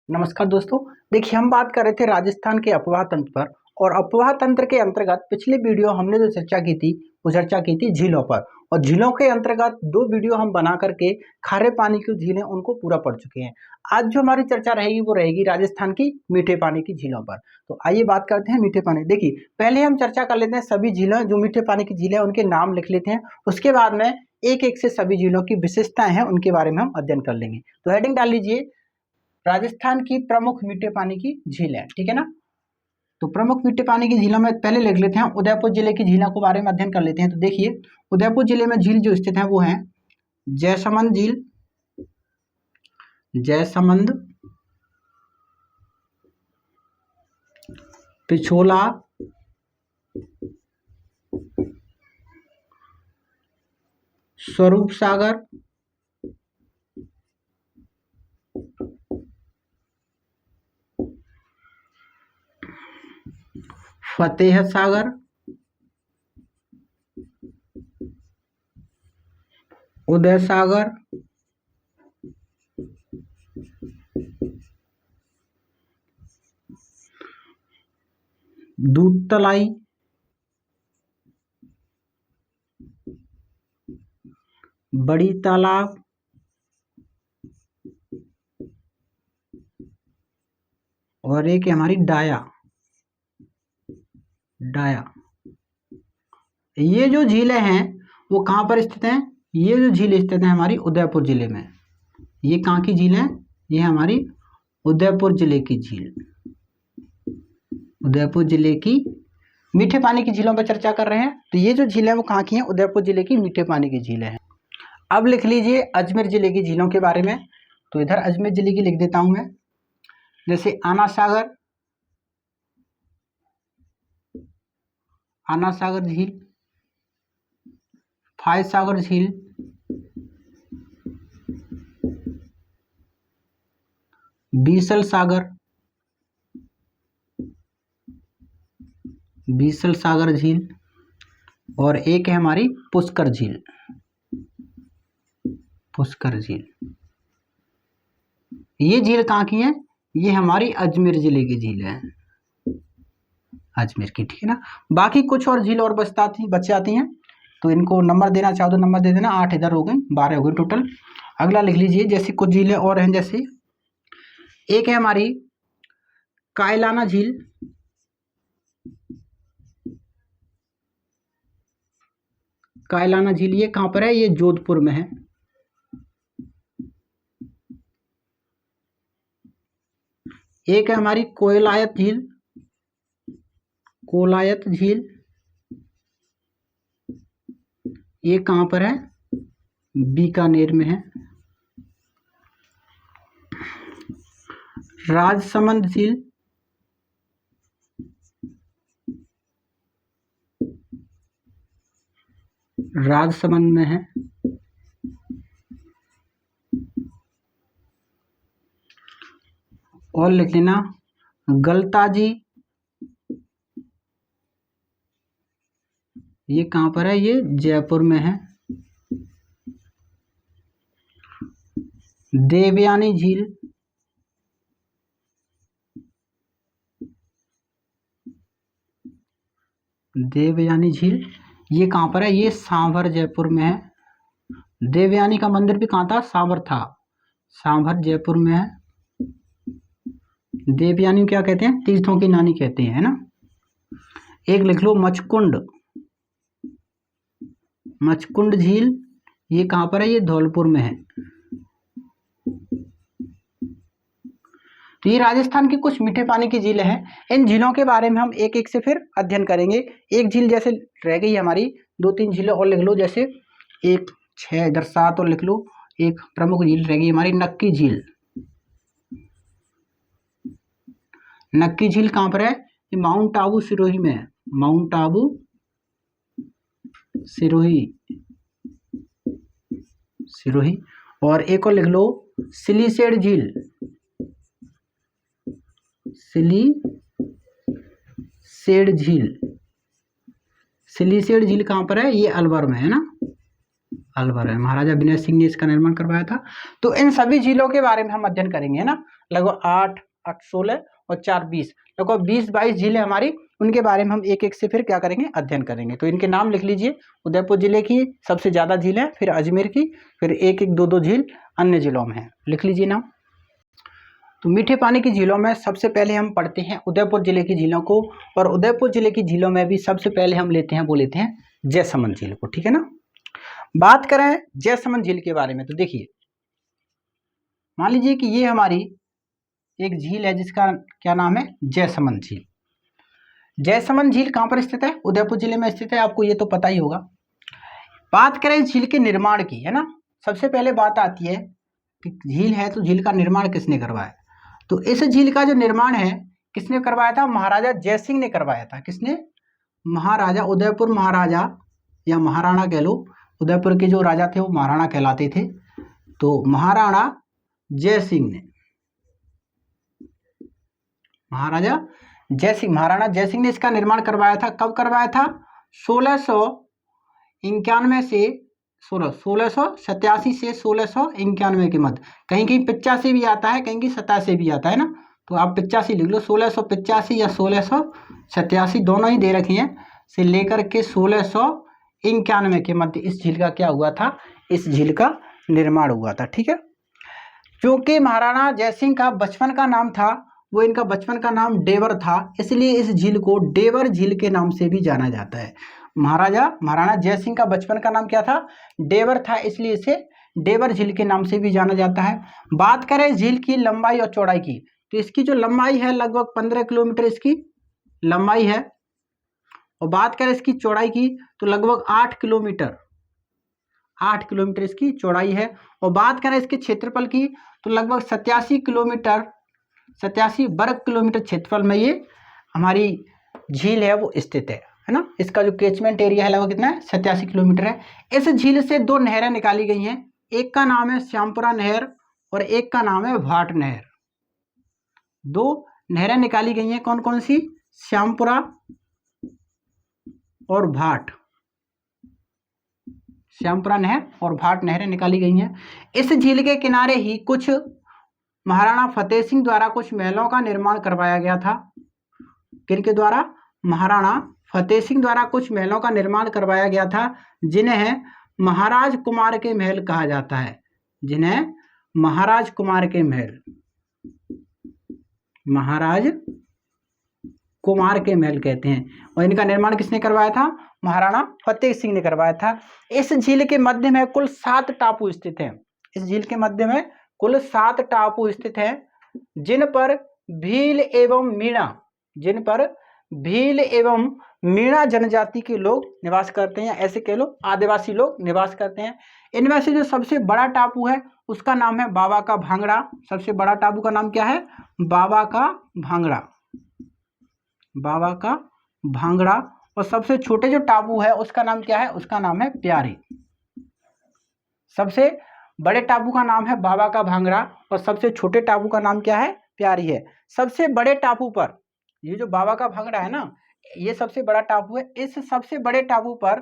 नमस्कार दोस्तों। देखिए, हम बात कर रहे थे राजस्थान के अफवाह तंत्र पर। और अफवाह तंत्र के अंतर्गत पिछले वीडियो हमने जो चर्चा की थी वो चर्चा की थी झीलों पर। और झीलों के अंतर्गत दो वीडियो हम बना करके खारे पानी की झीलें उनको पूरा पढ़ चुके हैं। आज जो हमारी चर्चा रहेगी वो रहेगी राजस्थान की मीठे पानी की झीलों पर। तो आइए बात करते हैं मीठे पानी। देखिए, पहले हम चर्चा कर लेते हैं सभी झीलों जो मीठे पानी की झीलें उनके नाम लिख लेते हैं। उसके बाद में एक एक से सभी झीलों की विशेषताएं हैं उनके बारे में हम अध्ययन कर लेंगे। तो हेडिंग डाल लीजिए, राजस्थान की प्रमुख मीठे पानी की झीलें, ठीक है ना। तो प्रमुख मीठे पानी की झीलों में पहले लिख लेते हैं उदयपुर जिले की झीलों के बारे में अध्ययन कर लेते हैं। तो देखिए, उदयपुर जिले में झील जो स्थित है वो है जयसमंद झील, जयसमंद, पिछोला, स्वरूप सागर, फतेह सागर, उदय सागर, दूधतलाई, बड़ी तालाब, और एक है हमारी डाया। डाया ये जो झीलें हैं वो कहाँ पर स्थित हैं? ये जो झील स्थित है हमारी उदयपुर जिले में। ये कहाँ की झील है? ये हमारी उदयपुर जिले की झील। उदयपुर जिले की मीठे पानी की झीलों पर चर्चा कर रहे हैं। तो ये जो झील है वो कहाँ की है? उदयपुर जिले की मीठे पानी की झीलें हैं। अब लिख लीजिए अजमेर जिले की झीलों के बारे में। तो इधर अजमेर जिले की लिख देता हूं मैं। जैसे आना सागर, आना सागर झील, फाय सागर झील, बीसल सागर, बीसल सागर झील, और एक है हमारी पुष्कर झील। पुष्कर झील ये झील कहाँ की है? ये हमारी अजमेर जिले की झील है, अजमेर की, ठीक है ना। बाकी कुछ और झील और बच जाती हैं। तो इनको नंबर देना चाहो तो नंबर दे देना। 8 इधर हो गई, 12 हो गई टोटल। अगला लिख लीजिए, जैसे कुछ झीलें और हैं। जैसे एक है हमारी कायलाना झील, कायलाना झील ये कहाँ पर है? ये जोधपुर में है। एक है हमारी कोयलायत झील, कोलायत झील ये कहाँ पर है? बीकानेर में है। राजसमंद झील, राजसमंद में है। और लिख लेना गलताजी, ये कहाँ पर है? ये जयपुर में है। देवयानी झील, देवयानी झील ये कहाँ पर है? ये सांभर जयपुर में है। देवयानी का मंदिर भी कहाँ था? सांभर था। सांभर जयपुर में है। देवयानी क्या कहते हैं? तीर्थों की नानी कहते हैं, है ना। एक लिख लो मचकुंड, मचकुंड झील ये कहाँ पर है? ये धौलपुर में है। तो ये राजस्थान की कुछ मीठे पानी की झीलें हैं। इन झीलों के बारे में हम एक एक से फिर अध्ययन करेंगे। एक झील जैसे रह गई हमारी, 2-3 झीलें और लिख लो। जैसे 1, 6 इधर 7 और लिख लो। एक प्रमुख झील रह गई हमारी नक्की झील। नक्की झील कहाँ पर है? ये माउंट आबू सिरोही में है। माउंट आबू सिरोही, सिरोही। और एक और लिख लो सिलीसेड झील, सिलीसेड झील। सिलीसेड झील कहाँ पर है? ये अलवर में है ना, अलवर है, महाराजा विनय सिंह ने इसका निर्माण करवाया था। तो इन सभी झीलों के बारे में हम अध्ययन करेंगे, है ना। लगभग 8, 8, 16 और 4, 20, लगभग 20-22 झीलें हमारी, उनके बारे में हम एक एक से फिर क्या करेंगे, अध्ययन करेंगे। तो इनके नाम लिख लीजिए। उदयपुर जिले की सबसे ज़्यादा झील है, फिर अजमेर की, फिर एक एक 2-2 झील अन्य जिलों में है, लिख लीजिए नाम। तो मीठे पानी की झीलों में सबसे पहले हम पढ़ते हैं उदयपुर जिले की झीलों को, और उदयपुर जिले की झीलों में भी सबसे पहले हम लेते हैं जयसमंद झील को, ठीक है ना। बात करें जयसमंद झील के बारे में, तो देखिए मान लीजिए कि ये हमारी एक झील है जिसका क्या नाम है, जयसमंद झील। जयसमंद झील कहाँ पर स्थित है, उदयपुर जिले में स्थित है, आपको ये तो पता ही होगा। बात करें झील के निर्माण की, है ना, सबसे पहले बात आती है कि झील है तो झील का निर्माण किसने करवाया। तो इस झील का जो निर्माण है किसने करवाया था, महाराजा जयसिंह ने करवाया था। किसने, महाराजा, उदयपुर महाराजा या महाराणा कह लो, उदयपुर के जो राजा थे वो महाराणा कहलाते थे। तो महाराणा जयसिंह ने, महाराणा जयसिंह ने इसका निर्माण करवाया था। कब करवाया था, 1691 से 1687 से 1691 के मध्य। कहीं कहीं 85 भी आता है, कहीं कहीं 87 भी आता है ना, तो आप 85 लिख लो। 1685 या 1687 दोनों ही दे रखे हैं, से लेकर के 1691 के मध्य इस झील का क्या हुआ था, इस झील का निर्माण हुआ था, ठीक है। क्योंकि महाराणा जयसिंह का बचपन का नाम था, वो इनका बचपन का नाम डेवर था, इसलिए इस झील को डेवर झील के नाम से भी जाना जाता है। महाराणा जयसिंह का बचपन का नाम क्या था, डेवर था, इसलिए इसे डेवर झील के नाम से भी जाना जाता है। बात करें झील की लंबाई और चौड़ाई की, तो इसकी जो लंबाई है लगभग 15 किलोमीटर इसकी लंबाई है, और बात करें इसकी चौड़ाई की तो लगभग 8 किलोमीटर इसकी चौड़ाई है। और बात करें इसके क्षेत्रफल की तो लगभग 87 वर्ग किलोमीटर क्षेत्रफल में ये हमारी झील है वो स्थित है ना। इसका जो कैचमेंट एरिया है लगभग कितना है, 87 किलोमीटर है। इस झील से 2 नहरें निकाली गई हैं, एक का नाम है श्यामपुरा नहर और एक का नाम है भाट नहर। 2 नहरें निकाली गई हैं, कौन कौन सी, श्यामपुरा और भाट, श्यामपुरा नहर और भाट नहरें निकाली गई हैं। इस झील के किनारे ही कुछ महाराणा फतेह सिंह द्वारा कुछ महलों का निर्माण करवाया गया था। किनके द्वारा, महाराणा फतेह सिंह द्वारा कुछ महलों का निर्माण करवाया गया था, जिन्हें महाराज कुमार के महल कहा जाता है, जिन्हें महाराज कुमार के महल, महाराज कुमार के महल कहते हैं। और इनका निर्माण किसने करवाया था, महाराणा फतेह सिंह ने करवाया था। इस झील के मध्य में कुल 7 टापू स्थित हैं। इस झील के मध्य में कुल 7 टापू स्थित हैं, जिन पर भील एवं मीणा जनजाति के लोग निवास करते हैं, ऐसे कह लो आदिवासी लोग निवास करते हैं। इनमें से जो सबसे बड़ा टापू है उसका नाम है बाबा का भांगड़ा। सबसे बड़ा टापू का नाम क्या है, बाबा का भांगड़ा, बाबा का भांगड़ा। और सबसे छोटे जो टापू है उसका नाम क्या है, उसका नाम है प्यारी। सबसे बड़े टापू का नाम है बाबा का भांगड़ा और सबसे छोटे टापू का नाम क्या है, प्यारी है। सबसे बड़े टापू पर, ये जो बाबा का भांगड़ा है ना, ये सबसे बड़ा टापू है। इस सबसे बड़े टापू पर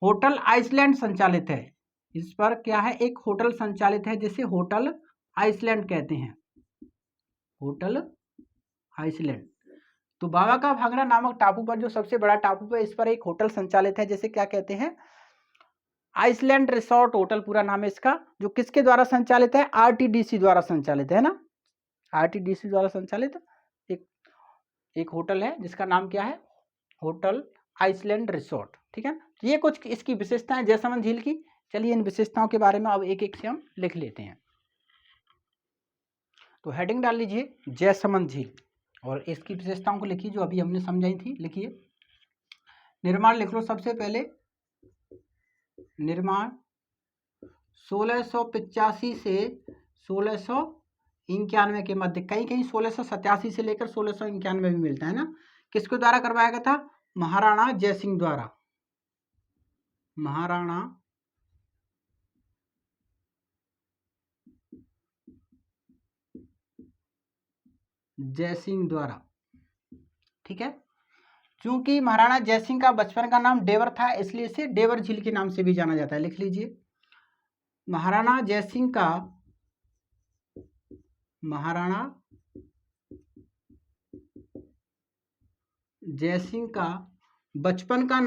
होटल आइसलैंड संचालित है। इस पर क्या है, एक होटल संचालित है जिसे होटल आइसलैंड कहते हैं, होटल आइसलैंड। तो बाबा का भांगड़ा नामक टापू पर, जो सबसे बड़ा टापू है, इस पर एक होटल संचालित है जिसे क्या कहते हैं, आइसलैंड रिसोर्ट होटल पूरा नाम है इसका, जो किसके द्वारा संचालित है, आरटीडीसी द्वारा संचालित है ना, आरटीडीसी द्वारा संचालित एक होटल है जिसका नाम क्या है, होटल आइसलैंड रिसोर्ट, ठीक है। तो ये कुछ इसकी विशेषताएं जयसमंद झील की। चलिए इन विशेषताओं के बारे में अब एक एक से हम लिख लेते हैं। तो हेडिंग डाल लीजिए जयसमंद झील और इसकी विशेषताओं को लिखिए जो अभी हमने समझाई थी। लिखिए, निर्माण लिख लो सबसे पहले। निर्माण 1685 से 1691 के मध्य, कहीं कहीं 1687 से लेकर 1691 भी मिलता है ना। किसके द्वारा करवाया गया था, महाराणा जयसिंह द्वारा, महाराणा जयसिंह द्वारा, ठीक है। क्योंकि महाराणा जयसिंह का बचपन का नाम डेवर था, इसलिए इसे डेवर झील के नाम से भी जाना जाता है, लिख लीजिए। महाराणा जयसिंह का महाराणा जयसिंह का बचपन का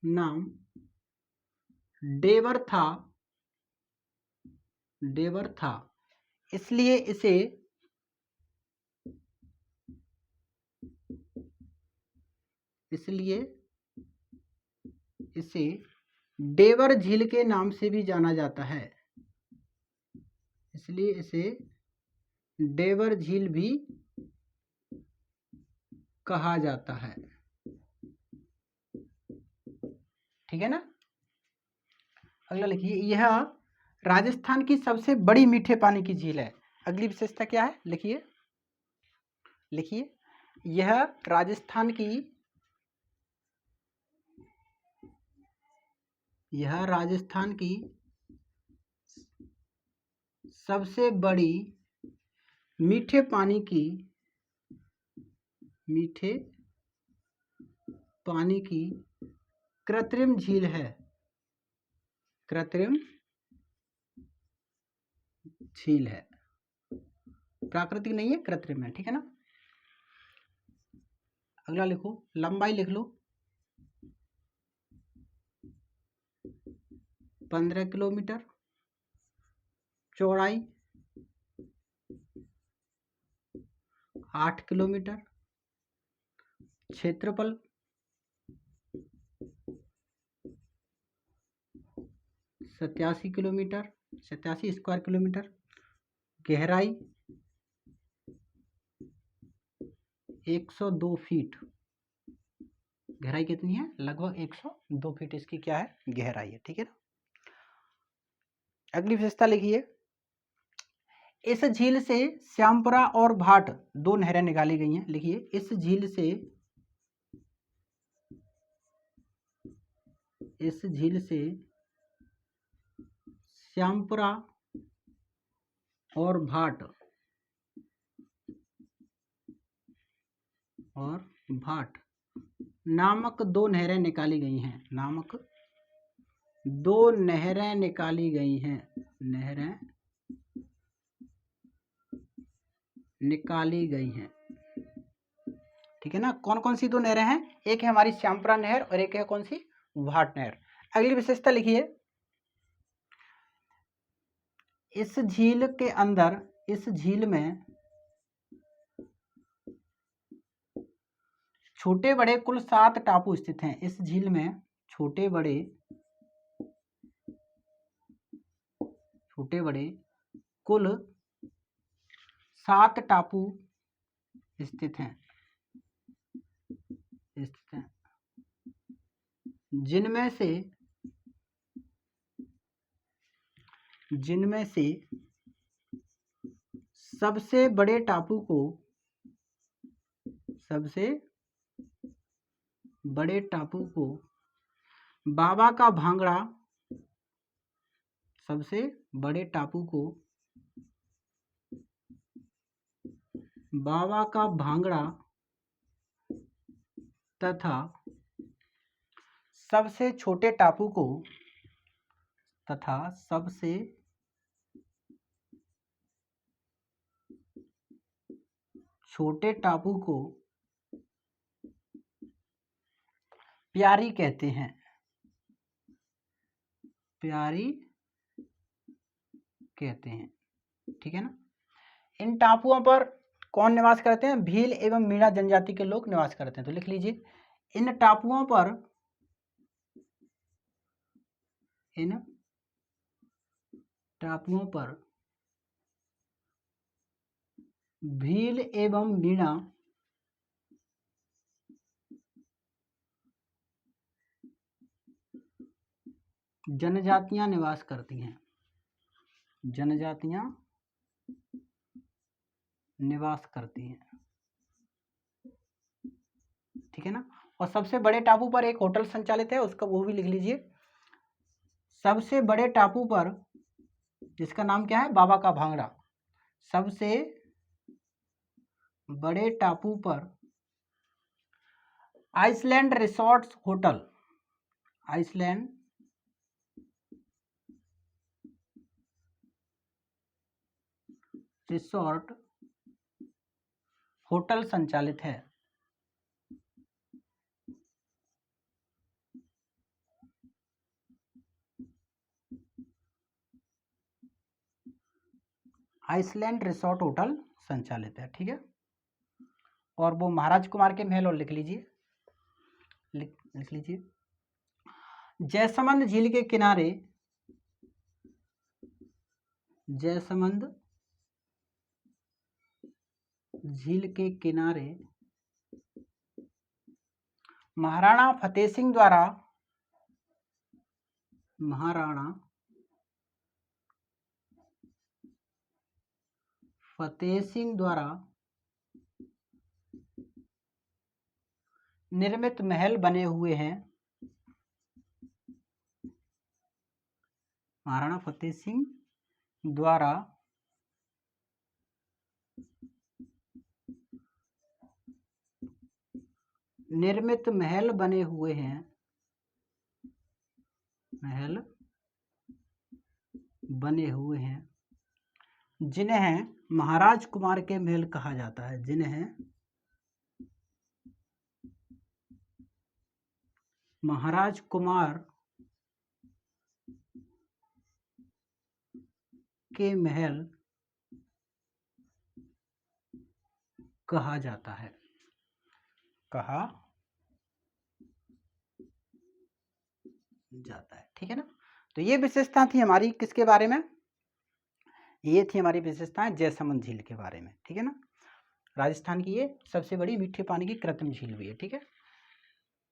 नाम डेवर था, इसलिए इसे डेवर झील के नाम से भी जाना जाता है, इसलिए इसे डेवर झील भी कहा जाता है। ठीक है ना। अगला लिखिए, यह राजस्थान की सबसे बड़ी मीठे पानी की झील है। अगली विशेषता क्या है, लिखिए यह राजस्थान की सबसे बड़ी मीठे पानी की कृत्रिम झील है। प्राकृतिक नहीं है, कृत्रिम है। ठीक है ना। अगला लिखो, लंबाई लिख लो, 15 किलोमीटर, चौड़ाई 8 किलोमीटर, क्षेत्रफल 87 किलोमीटर, 87 स्क्वायर किलोमीटर, गहराई 102 फीट। गहराई कितनी है, लगभग 102 फीट इसकी क्या है, गहराई है। ठीक है ना। अगली विशेषता लिखिए, इस झील से श्यामपुरा और भाट दो नहरें निकाली गई हैं। लिखिए, इस झील से श्यामपुरा और भाट नामक दो नहरें निकाली गई हैं। ठीक है ना। कौन कौन सी दो नहरें हैं, एक है हमारी श्यामपुरा नहर और एक है कौन सी, भाट नहर। अगली विशेषता लिखिए, इस झील में छोटे बड़े कुल 7 टापू स्थित हैं। इस झील में छोटे बड़े कुल 7 टापू स्थित हैं, जिनमें से सबसे बड़े टापू को बाबा का भांगड़ा तथा सबसे छोटे टापू को प्यारी कहते हैं। ठीक है ना। इन टापुओं पर कौन निवास करते हैं, भील एवं मीणा जनजाति के लोग निवास करते हैं। तो लिख लीजिए, इन टापुओं पर भील एवं मीणा जनजातियां निवास करती हैं। ठीक है ना। और सबसे बड़े टापू पर एक होटल संचालित है, उसका वो भी लिख लीजिए। सबसे बड़े टापू पर, जिसका नाम क्या है, बाबा का भांगड़ा। सबसे बड़े टापू पर island resorts hotel island resort hotel संचालित है। आइसलैंड रिसोर्ट होटल संचालित है, ठीक है। और वो महाराज कुमार के महल, और लिख लीजिए, लिख लीजिए, जयसमंद झील के किनारे, जयसमंद झील के किनारे महाराणा फतेह सिंह द्वारा, महाराणा फतेह सिंह द्वारा निर्मित महल बने हुए हैं। महाराणा फतेह सिंह द्वारा निर्मित महल बने हुए हैं, महल बने हुए हैं, जिन्हें महाराज कुमार के महल कहा जाता है, जिन्हें महाराज कुमार के महल कहा जाता है, कहा जाता है, ठीक है ना। तो ये विशेषता थी हमारी किसके बारे में, ये थी हमारी विशेषताएं जयसमंद झील के बारे में, ठीक है ना। राजस्थान की ये सबसे बड़ी मीठे पानी की कृत्रिम झील भी है, ठीक है।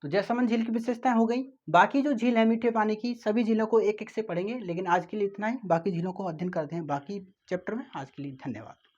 तो जयसमंद झील की विशेषताएं हो गई। बाकी जो झील है मीठे पानी की, सभी झीलों को एक एक से पढ़ेंगे, लेकिन आज के लिए इतना ही। बाकी झीलों को अध्ययन करते हैं बाकी चैप्टर में। आज के लिए धन्यवाद।